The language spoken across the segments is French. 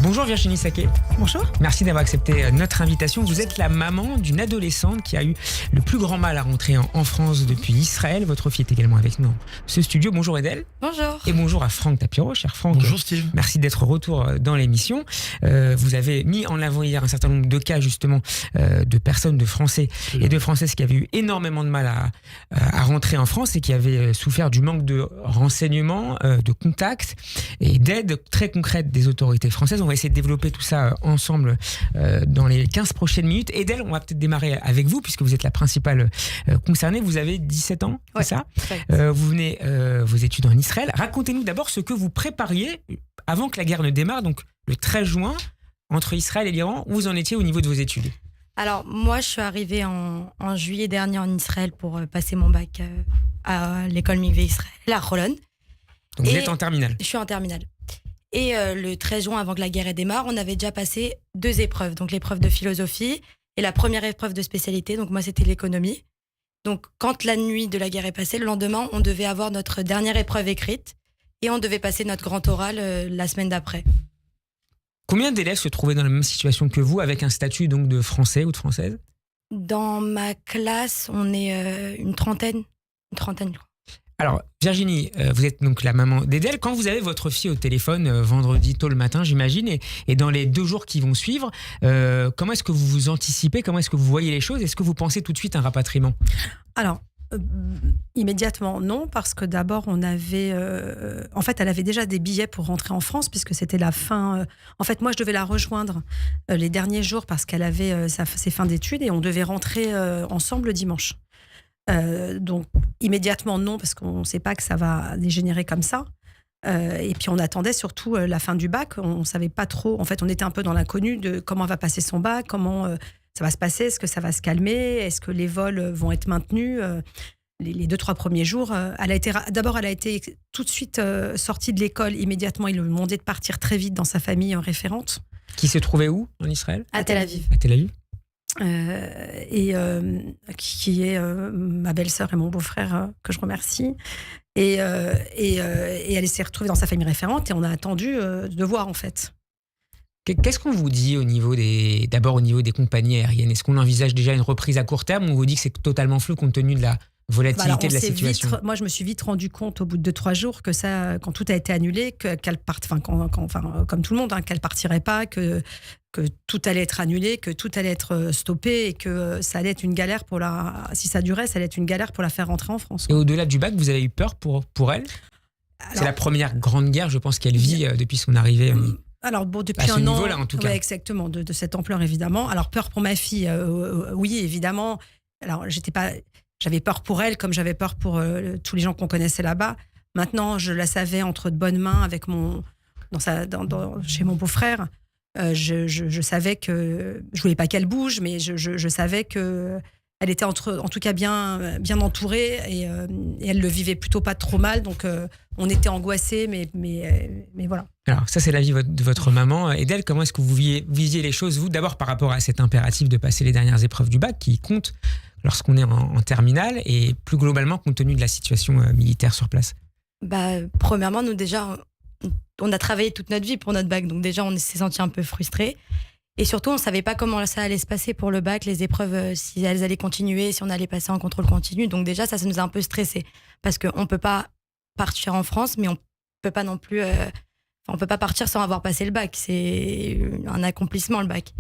Bonjour Virginie Saquet. Bonjour. Merci d'avoir accepté notre invitation. Vous êtes la maman d'une adolescente qui a eu le plus grand mal à rentrer en France depuis Israël. Votre fille est également avec nous dans ce studio. Bonjour Edel. Bonjour. Et bonjour à Franck Tapiro. Cher Franck. Bonjour Steve. Merci d'être au retour dans l'émission. Vous avez mis en avant hier un certain nombre de cas justement de personnes, de Français et de Françaises qui avaient eu énormément de mal à rentrer en France et qui avaient souffert du manque de renseignements, de contacts et d'aide très concrète des autorités françaises. On va essayer de développer tout ça ensemble dans les 15 prochaines minutes. Edel, on va peut-être démarrer avec vous puisque vous êtes la principale concernée. Vous avez 17 ans, ouais, c'est ça vous venez vos études en Israël. Racontez-nous d'abord ce que vous prépariez avant que la guerre ne démarre, donc le 13 juin, entre Israël et l'Iran. Où vous en étiez au niveau de vos études? Alors, moi, je suis arrivée en juillet dernier en Israël pour passer mon bac à l'école Mikvé Israël, à Holon. Donc vous êtes en terminale? Je suis en terminale. Et le 13 juin, avant que la guerre démarre, on avait déjà passé 2 épreuves. Donc l'épreuve de philosophie et la première épreuve de spécialité. Donc moi, c'était l'économie. Donc quand la nuit de la guerre est passée, le lendemain, on devait avoir notre dernière épreuve écrite et on devait passer notre grand oral la semaine d'après. Combien d'élèves se trouvaient dans la même situation que vous, avec un statut donc de français ou de française? Dans ma classe, on est une trentaine, je crois. Alors, Virginie, vous êtes donc la maman d'Edel. Quand vous avez votre fille au téléphone vendredi tôt le matin, j'imagine, et dans les 2 jours qui vont suivre, comment est-ce que vous vous anticipez? Comment est-ce que vous voyez les choses? Est-ce que vous pensez tout de suite à un rapatriement? Alors, immédiatement, non, parce que d'abord, on avait... en fait, elle avait déjà des billets pour rentrer en France, puisque c'était la fin... en fait, moi, je devais la rejoindre les derniers jours parce qu'elle avait ses fins d'études et on devait rentrer ensemble le dimanche. Donc, immédiatement, non, parce qu'on ne sait pas que ça va dégénérer comme ça. Et puis, on attendait surtout la fin du bac. On ne savait pas trop... En fait, on était un peu dans l'inconnu de comment va passer son bac, comment... ça va se passer, est-ce que ça va se calmer, est-ce que les vols vont être maintenus les 2-3 premiers jours, d'abord, elle a été tout de suite sortie de l'école immédiatement. Ils lui ont demandé de partir très vite dans sa famille référente. Qui se trouvait où en Israël? À Tel Aviv. À Tel Aviv. Qui est ma belle-sœur et mon beau-frère que je remercie. Et elle s'est retrouvée dans sa famille référente et on a attendu de voir en fait. Qu'est-ce qu'on vous dit d'abord au niveau des compagnies aériennes? Est-ce qu'on envisage déjà une reprise à court terme ou on vous dit que c'est totalement flou compte tenu de la volatilité de la situation? Moi, je me suis vite rendu compte au bout de 2-3 jours que ça, quand tout a été annulé, qu'elle parte, comme tout le monde, qu'elle partirait pas, que tout allait être annulé, que tout allait être stoppé et que ça allait être une galère si ça durait, ça allait être une galère pour la faire rentrer en France. Et au-delà du bac, vous avez eu peur pour elle? C'est la première grande guerre, je pense, qu'elle vit depuis son arrivée. Alors bon, depuis à ce niveau-là, en tout cas. Ouais, exactement, de cette ampleur évidemment. Alors peur pour ma fille, oui évidemment. Alors j'avais peur pour elle comme j'avais peur pour tous les gens qu'on connaissait là-bas. Maintenant, je la savais entre de bonnes mains avec chez mon beau-frère. Je savais que je voulais pas qu'elle bouge, mais je savais que elle était en tout cas bien entourée et elle le vivait plutôt pas trop mal. Donc on était angoissés, mais voilà. Alors ça, c'est l'avis de votre maman. Edel, comment est-ce que vous visiez les choses, vous, d'abord par rapport à cet impératif de passer les dernières épreuves du bac qui compte lorsqu'on est en terminale et plus globalement compte tenu de la situation militaire sur place? Premièrement, nous déjà, on a travaillé toute notre vie pour notre bac, donc déjà on s'est senti un peu frustrés. Et surtout, on ne savait pas comment ça allait se passer pour le bac, les épreuves, si elles allaient continuer, si on allait passer en contrôle continu. Donc déjà, ça nous a un peu stressés. Parce qu'on ne peut pas partir en France, mais on ne peut pas non plus... on peut pas partir sans avoir passé le bac. C'est un accomplissement, le bac.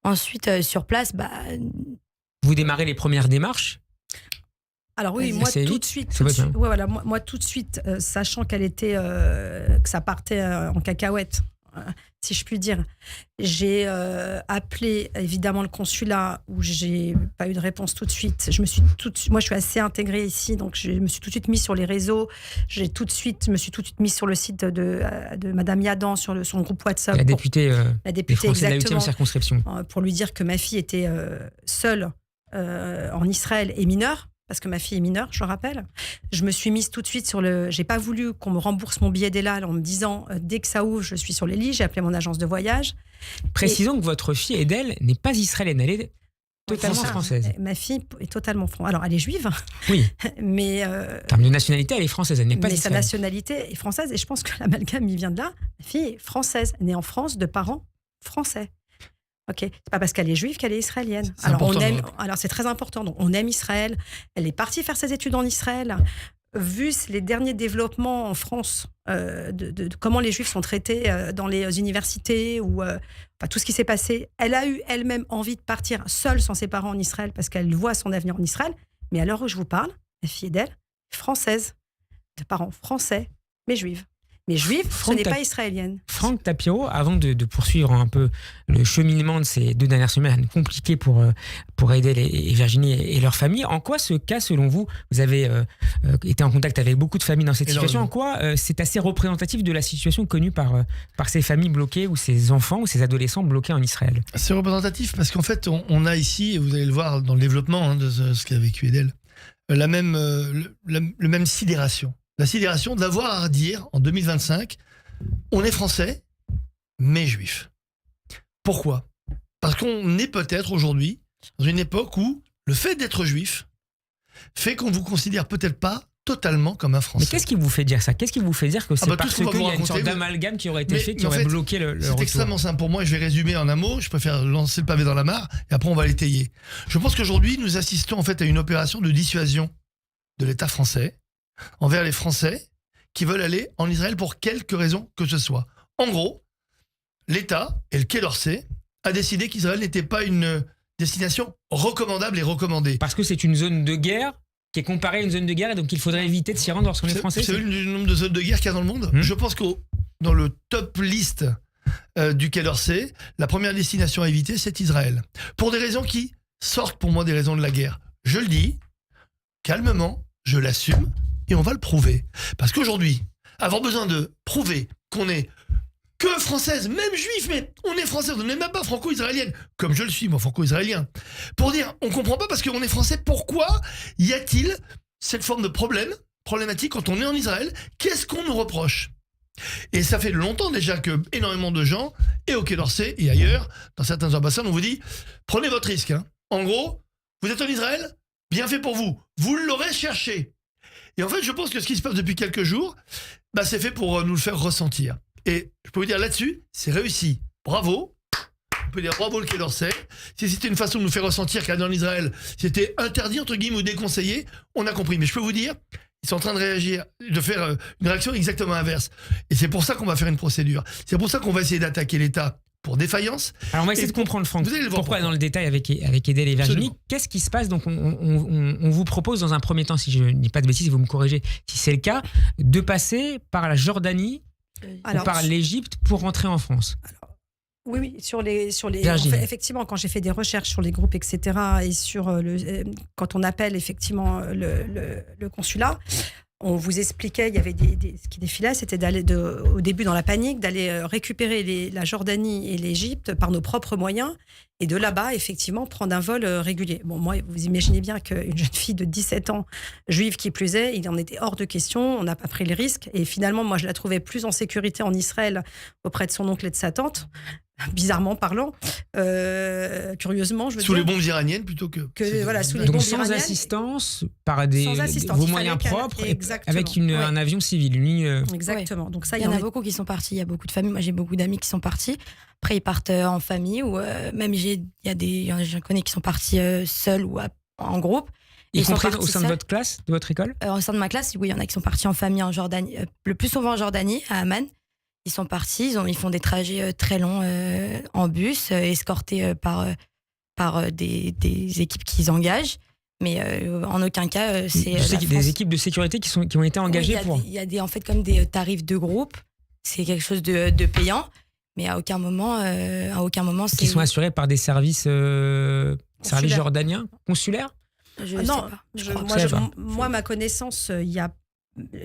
Ensuite, sur place... Vous démarrez les premières démarches? Alors oui, moi tout de suite, tout de suite, sachant qu'elle était, que ça partait en cacahuète, si je puis dire, j'ai appelé évidemment le consulat où j'ai pas eu de réponse tout de suite. Moi, je suis assez intégrée ici, donc je me suis tout de suite mise sur les réseaux. Je me suis tout de suite mise sur le site de Madame Yadan, sur son groupe WhatsApp. La députée des Français de la 8e exactement, circonscription. Pour lui dire que ma fille était seule en Israël et mineure. Parce que ma fille est mineure, je le rappelle. Je me suis mise tout de suite j'ai pas voulu qu'on me rembourse mon billet d'El Al en me disant dès que ça ouvre, je suis sur les lits. J'ai appelé mon agence de voyage. Précisons que votre fille Edel n'est pas israélienne. Elle est totalement C'est ça. française. Ma fille est totalement française. Alors, elle est juive, Oui. mais, En termes de nationalité, elle est française, elle n'est pas mais sa d'Israël. nationalité est française. Et je pense que l'amalgame, il vient de là. Ma fille est française, née en France, de parents français. Ok, c'est pas parce qu'elle est juive qu'elle est israélienne. C'est Alors, important, alors c'est très important. Donc, on aime Israël. Elle est partie faire ses études en Israël. Vu les derniers développements en France, de comment les juifs sont traités dans les universités ou tout ce qui s'est passé, elle a eu elle-même envie de partir seule sans ses parents en Israël parce qu'elle voit son avenir en Israël. Mais à l'heure où je vous parle, la fille d'elle est française, de parents français, mais juive. Mais juive, ce n'est pas israélienne. Franck Tapiro, avant de poursuivre un peu le cheminement de ces 2 dernières semaines compliquées pour Edel et Virginie et leur famille, en quoi ce cas, selon vous, vous avez été en contact avec beaucoup de familles dans cette situation, en quoi c'est assez représentatif de la situation connue par ces familles bloquées ou ces enfants ou ces adolescents bloqués en Israël? C'est représentatif parce qu'en fait, on a ici, et vous allez le voir dans le développement de ce qu'a vécu Edel, le même sidération. La sidération d'avoir à dire, en 2025, on est français, mais juif. Pourquoi ? Parce qu'on est peut-être aujourd'hui dans une époque où le fait d'être juif fait qu'on ne vous considère peut-être pas totalement comme un Français. Mais qu'est-ce qui vous fait dire ça? Qu'est-ce qui vous fait dire que c'est tout parce ce qu'on va qu'il vous y a une sorte raconter, d'amalgame qui aurait été fait, qui en aurait fait, bloqué le c'est retour? extrêmement simple pour moi et je vais résumer en un mot. Je préfère lancer le pavé dans la mare et après on va l'étayer. Je pense qu'aujourd'hui nous assistons en fait à une opération de dissuasion de l'État français envers les Français qui veulent aller en Israël pour quelque raison que ce soit. En gros, l'État et le Quai d'Orsay a décidé qu'Israël n'était pas une destination recommandable et recommandée. Parce que c'est une zone de guerre qui est comparée à une zone de guerre et donc il faudrait éviter de s'y rendre lorsqu'on est français. Vous savez le nombre de zones de guerre qu'il y a dans le monde ? Je pense que dans le top liste du Quai d'Orsay, la première destination à éviter, c'est Israël. Pour des raisons qui sortent pour moi des raisons de la guerre. Je le dis, calmement, je l'assume, et on va le prouver. Parce qu'aujourd'hui, avoir besoin de prouver qu'on est que française, même juif, mais on est française, on n'est même pas franco-israélienne, comme je le suis, moi, franco-israélien. Pour dire, on comprend pas parce qu'on est français, pourquoi y a-t-il cette forme de problématique quand on est en Israël? Qu'est-ce qu'on nous reproche? Et ça fait longtemps déjà que énormément de gens, et au Quai d'Orsay et ailleurs, dans certaines ambassades, on vous dit, prenez votre risque. En gros, vous êtes en Israël, bien fait pour vous. Vous l'aurez cherché. Et en fait, je pense que ce qui se passe depuis quelques jours, c'est fait pour nous le faire ressentir. Et je peux vous dire là-dessus, c'est réussi. Bravo. On peut dire bravo le Quai d'Orsay. Si c'était une façon de nous faire ressentir qu'aller en Israël, c'était interdit, entre guillemets, ou déconseillé, on a compris. Mais je peux vous dire, ils sont en train de réagir, de faire une réaction exactement inverse. Et c'est pour ça qu'on va faire une procédure. C'est pour ça qu'on va essayer d'attaquer l'État pour défaillance. Alors on va essayer de comprendre, Franck, pourquoi dans le détail avec Edel et Virginie. Absolument. Qu'est-ce qui se passe? Donc on vous propose dans un premier temps, si je ne dis pas de bêtises, vous me corrigez si c'est le cas, de passer par la Jordanie ou par l'Égypte pour rentrer en France. Oui, sur les en fait, effectivement, quand j'ai fait des recherches sur les groupes, etc., et sur quand on appelle effectivement le consulat, on vous expliquait, il y avait ce qui défilait, c'était d'aller au début dans la panique, d'aller récupérer la Jordanie et l'Égypte par nos propres moyens, et de là-bas, effectivement, prendre un vol régulier. Bon, moi, vous imaginez bien qu'une jeune fille de 17 ans, juive qui plus est, il en était hors de question, on n'a pas pris le risque, et finalement, moi, je la trouvais plus en sécurité en Israël auprès de son oncle et de sa tante, bizarrement parlant, curieusement, je veux dire. Sous les bombes iraniennes plutôt que voilà, sous les donc bombes sans iraniennes. assistance, par vos moyens propres, avec un avion civil. Exactement. Donc ça, il y en a beaucoup qui sont partis. Il y a beaucoup de familles. Moi, j'ai beaucoup d'amis qui sont partis. Après, ils partent en famille ou même j'en connais qui sont partis seuls ou en groupe. Y compris au sein de votre classe, de votre école? Au sein de ma classe, oui, il y en a qui sont partis en famille en Jordanie, le plus souvent en Jordanie, à Amman. Ils sont partis, ils font des trajets très longs en bus, escortés par des équipes qu'ils engagent. Mais en aucun cas, c'est. Je sais qu'il y a des équipes de sécurité qui ont été engagées pour. Il y a en fait comme des tarifs de groupe. C'est quelque chose de payant, mais à aucun moment, c'est. Qui sont assurés par des services jordaniens, consulaires. Moi, ma connaissance, il y a.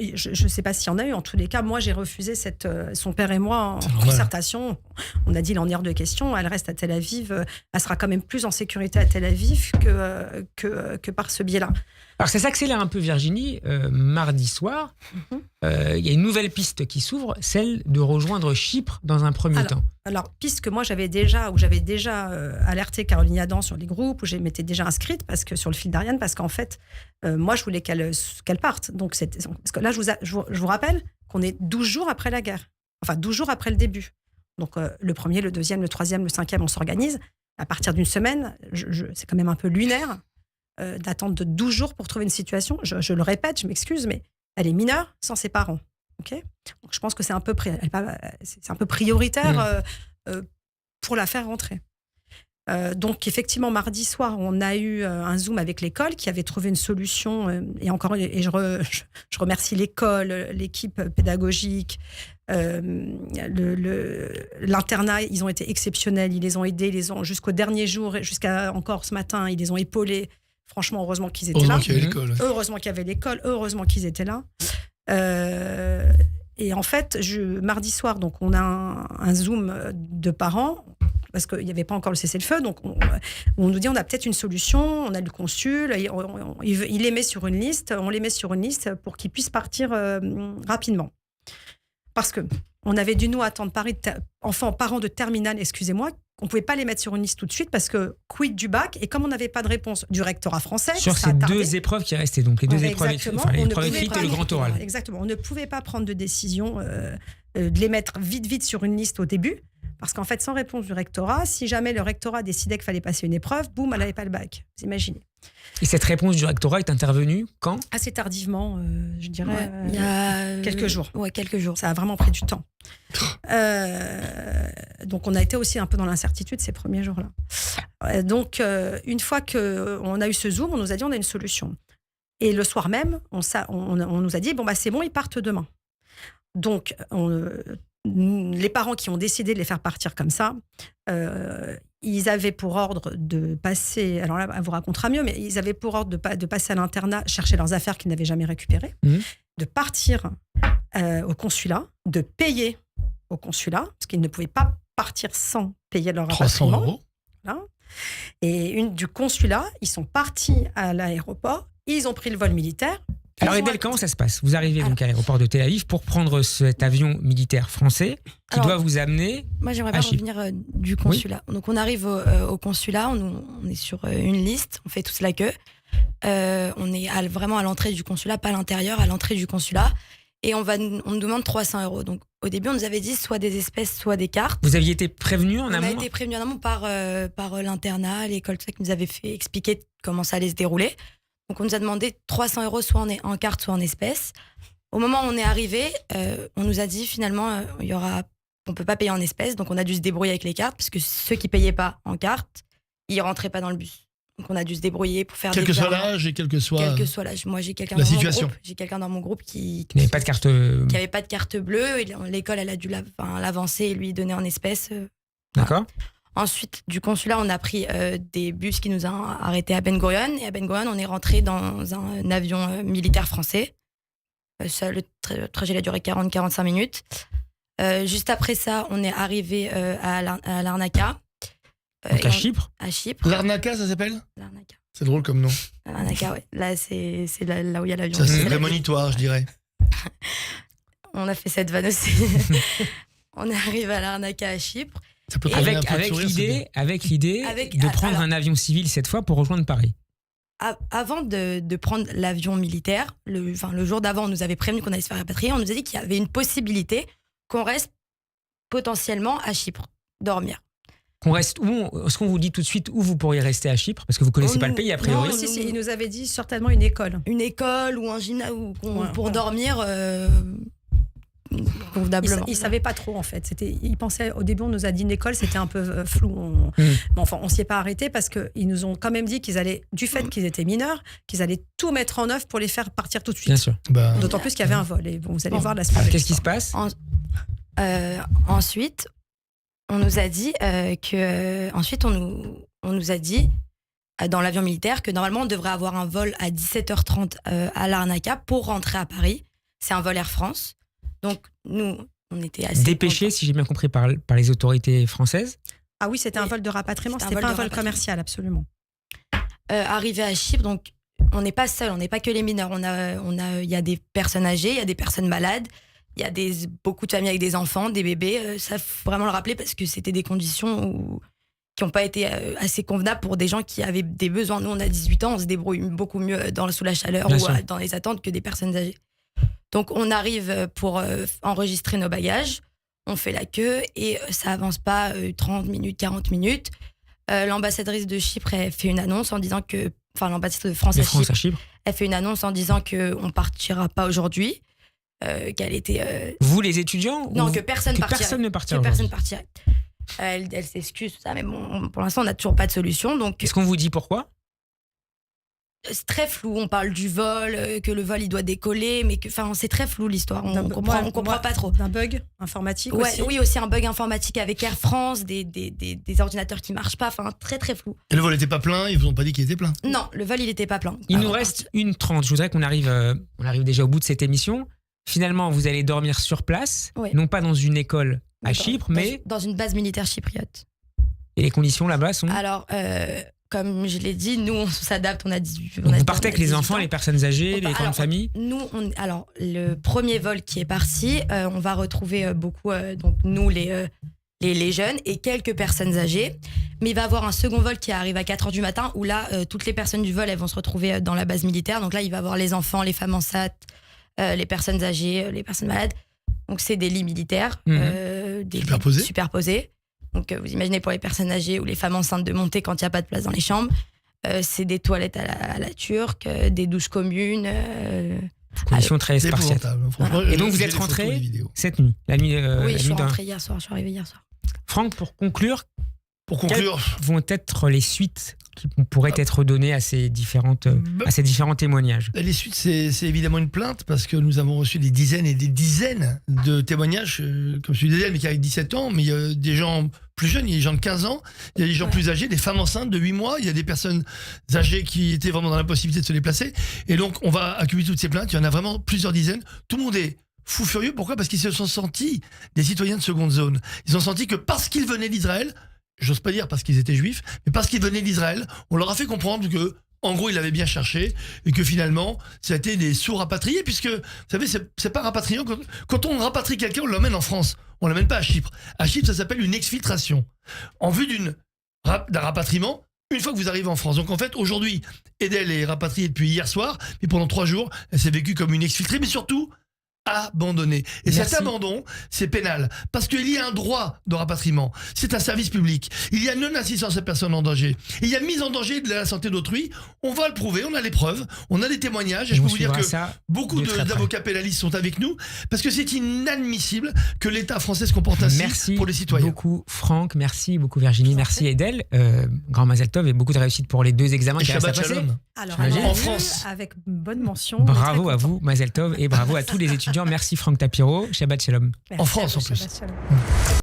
Je ne sais pas s'il y en a eu. En tous les cas, moi, j'ai refusé son père et moi, en concertation, on a dit, il en est hors de question, elle reste à Tel Aviv, elle sera quand même plus en sécurité à Tel Aviv que par ce biais-là. Alors ça s'accélère un peu, Virginie. Mardi soir, il y a une nouvelle piste qui s'ouvre, celle de rejoindre Chypre dans un premier temps. Alors, piste que moi j'avais déjà alerté Caroline Yadan sur les groupes, où je m'étais déjà inscrite sur le fil d'Ariane, parce qu'en fait, moi je voulais qu'elle parte. Donc, parce que là, je vous rappelle qu'on est 12 jours après la guerre, enfin 12 jours après le début. Donc, le premier, le deuxième, le troisième, le cinquième, on s'organise. À partir d'une semaine, c'est quand même un peu lunaire. D'attendre de 12 jours pour trouver une situation. Je le répète, je m'excuse, mais elle est mineure sans ses parents. Okay, donc je pense que c'est un peu prioritaire pour la faire rentrer. Donc effectivement, mardi soir, on a eu un Zoom avec l'école qui avait trouvé une solution. Et je remercie l'école, l'équipe pédagogique, l'internat. Ils ont été exceptionnels. Ils les ont aidés, jusqu'au dernier jour, jusqu'à encore ce matin, ils les ont épaulés. Franchement, heureusement qu'ils étaient là. Heureusement qu'il y avait l'école. Heureusement qu'ils étaient là. Et en fait, mardi soir, donc on a un Zoom de parents, parce qu'il n'y avait pas encore le cessez-le-feu. Donc on nous dit on a peut-être une solution. On a le consul. Il les met sur une liste. On les met sur une liste pour qu'ils puissent partir rapidement. Parce que on avait dû nous attendre parents de terminale, excusez-moi. On ne pouvait pas les mettre sur une liste tout de suite parce que quid du bac, et comme on n'avait pas de réponse du rectorat français... Sur ces deux épreuves qui restaient, donc les deux épreuves écrites, l'épreuve écrite et le grand oral. Exactement, on ne pouvait pas prendre de décision de les mettre vite sur une liste au début, parce qu'en fait, sans réponse du rectorat, si jamais le rectorat décidait qu'il fallait passer une épreuve, boum, elle n'avait pas le bac, vous imaginez. Et cette réponse du rectorat est intervenue quand ? Assez tardivement, je dirais, il y a quelques jours. Ouais, quelques jours. Ça a vraiment pris du temps. Donc on a été aussi un peu dans l'incertitude ces premiers jours-là. Donc une fois qu'on a eu ce Zoom, on nous a dit on a une solution. Et le soir même, on nous a dit bon bah c'est bon, ils partent demain. Donc les parents qui ont décidé de les faire partir comme ça, ils avaient pour ordre de passer, alors là elle vous racontera mieux, mais ils avaient pour ordre de passer à l'internat, chercher leurs affaires qu'ils n'avaient jamais récupérées, de partir au consulat, de payer au consulat, parce qu'ils ne pouvaient pas partir sans payer leur 300 rapatriement. Voilà. Et du consulat, ils sont partis à l'aéroport, ils ont pris le vol militaire. Alors Edel, comment ça se passe ? Vous arrivez donc à l'aéroport de Tel Aviv pour prendre cet avion militaire français qui doit vous amener. Moi j'aimerais bien revenir du consulat. Oui. Donc on arrive au consulat, on est sur une liste, on fait tous la queue. On est vraiment à l'entrée du consulat, pas à l'intérieur, à l'entrée du consulat. Et on nous demande 300 €. Donc au début on nous avait dit soit des espèces, soit des cartes. Vous aviez été prévenu en amont ? On a été prévenu en amont par l'internat, l'école, tout ça, qui nous avait fait expliquer comment ça allait se dérouler. Donc on nous a demandé 300 € soit en carte, soit en espèces. Au moment où on est arrivé, on nous a dit finalement on peut pas payer en espèces, donc on a dû se débrouiller avec les cartes, parce que ceux qui payaient pas en carte, ils rentraient pas dans le bus. Donc on a dû se débrouiller pour faire quel que soit l'âge et quel que soit l'âge. Moi j'ai quelqu'un dans mon groupe qui n'avait pas de carte qui avait pas de carte bleue, et l'école elle a dû l'avancer et lui donner en espèces. D'accord. Ensuite, du consulat, on a pris des bus qui nous ont arrêtés à Ben Gurion. Et à Ben Gurion, on est rentré dans un avion militaire français. Le trajet a duré 40-45 minutes. Juste après ça, on est arrivé à Larnaca. Donc à Chypre. À Chypre. Larnaca, ça s'appelle ? Larnaca. C'est drôle comme nom. Larnaca, ouais. Là, c'est là où il y a l'avion. Ça, c'est prémonitoire, je dirais. On a fait cette vanne aussi. On est arrivé à Larnaca, à Chypre. Avec l'idée de prendre un avion civil cette fois pour rejoindre Paris. Avant de prendre l'avion militaire, le jour d'avant, on nous avait prévenu qu'on allait se faire rapatrier. On nous a dit qu'il y avait une possibilité qu'on reste potentiellement à Chypre, dormir. Qu'on reste où ? Est-ce qu'on vous dit tout de suite où vous pourriez rester à Chypre ? Parce que vous ne connaissez pas le pays, a priori. Non, si, il nous avait dit certainement une école. Une école ou un gymnase pour dormir convenablement. Ils ne savaient pas trop, en fait. Ils pensaient, au début, on nous a dit une école, c'était un peu flou. Mais enfin, on ne s'y est pas arrêté parce qu'ils nous ont quand même dit qu'ils allaient, du fait qu'ils étaient mineurs, qu'ils allaient tout mettre en œuvre pour les faire partir tout de suite. Bien sûr. D'autant plus qu'il y avait un vol. Et vous allez voir la suite. Qu'est-ce qui se passe ? Ensuite, on nous a dit on nous a dit dans l'avion militaire que normalement on devrait avoir un vol à 17h30 à Larnaca pour rentrer à Paris. C'est un vol Air France. Donc nous, on était assez dépêché, contents. si j'ai bien compris, par les autorités françaises. Ah oui, c'était un vol de rapatriement, c'était pas un vol commercial, absolument. Arrivé à Chypre, donc on n'est pas seul, on n'est pas que les mineurs. Il y a des personnes âgées, il y a des personnes malades, il y a beaucoup de familles avec des enfants, des bébés. Ça, faut vraiment le rappeler parce que c'était des conditions qui n'ont pas été assez convenables pour des gens qui avaient des besoins. Nous, on a 18 ans, on se débrouille beaucoup mieux sous la chaleur Bien ou sûr. dans les attentes que des personnes âgées. Donc, on arrive pour enregistrer nos bagages, on fait la queue et ça avance pas 30 minutes, 40 minutes. L'ambassadrice de Chypre, elle fait une annonce en disant que... Enfin, l'ambassadrice de France, À Chypre. elle fait une annonce en disant qu'on partira pas aujourd'hui, qu'elle était... Vous, les étudiants Non, ou que personne que partirait. personne ne partira Que personne aujourd'hui. partirait. Elle s'excuse, tout ça, mais bon, pour l'instant, on n'a toujours pas de solution. Donc, Est-ce qu'on vous dit pourquoi? c'est très flou. On parle du vol, que le vol, il doit décoller, mais c'est très flou l'histoire. On comprend pas trop. D'un bug informatique aussi. Oui, aussi un bug informatique avec Air France, des ordinateurs qui marchent pas. Enfin, très, très flou. Et le vol n'était pas plein, ils vous ont pas dit qu'il était plein. Non, le vol, il était pas plein. Il nous reste 1h30. Je voudrais qu'on arrive déjà au bout de cette émission. Finalement, vous allez dormir sur place, Oui. non pas dans une école à Chypre, mais Dans une base militaire chypriote. et les conditions là-bas sont... Alors, comme je l'ai dit, nous, on s'adapte, on a 18 Donc vous partez avec les 18 enfants, ans. les personnes âgées, les Alors, grandes familles. Nous, alors, le premier vol qui est parti, on va retrouver beaucoup, donc nous, les jeunes et quelques personnes âgées. Mais il va y avoir un second vol qui arrive à 4h du matin où là, toutes les personnes du vol, elles vont se retrouver dans la base militaire. Donc là, il va y avoir les enfants, les femmes enceintes, les personnes âgées, les personnes malades. Donc c'est des lits militaires, des Superposés. lits superposés. Donc vous imaginez pour les personnes âgées ou les femmes enceintes de monter quand il n'y a pas de place dans les chambres. C'est des toilettes à la turque, des douches communes. Conditions très C'est spartiates. épouvantable. Franchement, Et donc vous j'ai êtes les photos, rentré les vidéos. cette nuit, la nuit. Oui, la je suis nuit d'un- rentrée hier soir, je suis arrivée hier soir. Franck, pour conclure, Pour conclure, vont être les suites qui pourraient être données à ces différents témoignages? les suites, c'est évidemment une plainte parce que nous avons reçu des dizaines et des dizaines de témoignages, comme celui d'Adèle, mais qui a 17 ans, mais il y a des gens plus jeunes, il y a des gens de 15 ans, il y a des gens plus âgés, des femmes enceintes de 8 mois, il y a des personnes âgées qui étaient vraiment dans l'impossibilité de se déplacer. Et donc, on va accumuler toutes ces plaintes, il y en a vraiment plusieurs dizaines. Tout le monde est fou furieux. Pourquoi? Parce qu'ils se sont sentis des citoyens de seconde zone. Ils ont senti que parce qu'ils venaient d'Israël, j'ose pas dire parce qu'ils étaient juifs, mais parce qu'ils venaient d'Israël, on leur a fait comprendre que, en gros, ils l'avaient bien cherché et que finalement, ça a été des sous-rapatriés, puisque, vous savez, c'est pas rapatriant. Quand on rapatrie quelqu'un, on l'emmène en France. On l'emmène pas à Chypre. À Chypre, ça s'appelle une exfiltration. En vue d'un rapatriement, une fois que vous arrivez en France. Donc en fait, aujourd'hui, Edel est rapatriée depuis hier soir, mais pendant 3 jours, elle s'est vécue comme une exfiltrée, mais surtout abandonnée. Et Merci. cet abandon, c'est pénal. Parce qu'il y a un droit de rapatriement. C'est un service public. Il y a non-assistance à personne en danger. Il y a mise en danger de la santé d'autrui. On va le prouver, on a les preuves, on a des témoignages. Et je peux vous dire que beaucoup de très près. d'avocats pénalistes sont avec nous, parce que c'est inadmissible que l'État français se comporte ainsi Merci pour les citoyens. beaucoup Franck, merci beaucoup Virginie, merci Edel. Grand Mazel Tov et beaucoup de réussite pour les 2 examens Et qui restent à Shabbat passer. Shalom. Alors, J'imagine. En France. avec une bonne mention. Bravo à vous, Mazel Tov, et bravo à tous les étudiants. Merci Franck Tapiro, Shabbat Shalom. Merci En France, à vous, en plus. Shabbat Shalom.